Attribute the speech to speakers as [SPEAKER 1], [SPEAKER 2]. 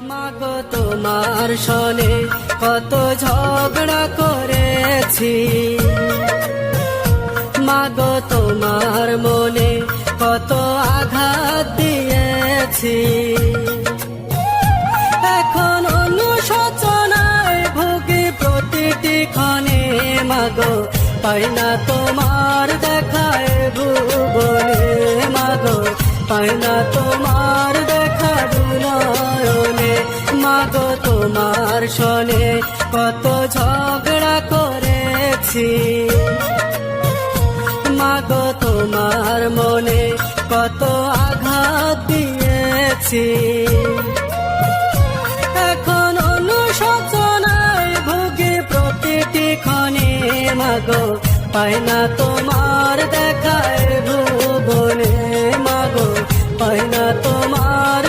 [SPEAKER 1] মাগো তোমার সনে কত ঝগড়া করেছি, মাগো তোমার মনে কত আঘাত দিয়েছি। এখন অনুশোচনায় ভুগি প্রতিটি ক্ষণে, মাগো পাই না তোমার দেখায় ভুবনে, মাগো পাই না তোমার দেখা দুনয়নে। মাগো তোমার সনে কত ঝগড়া করেছি, মাগো তোমার মনে কত আঘাত দিয়েছি। এখন অনুশোচনায় ভুগি প্রতিটি ক্ষণে, মাগো পাই না তোমার দেখায় ভুবনে, মাগো পাই না তোমার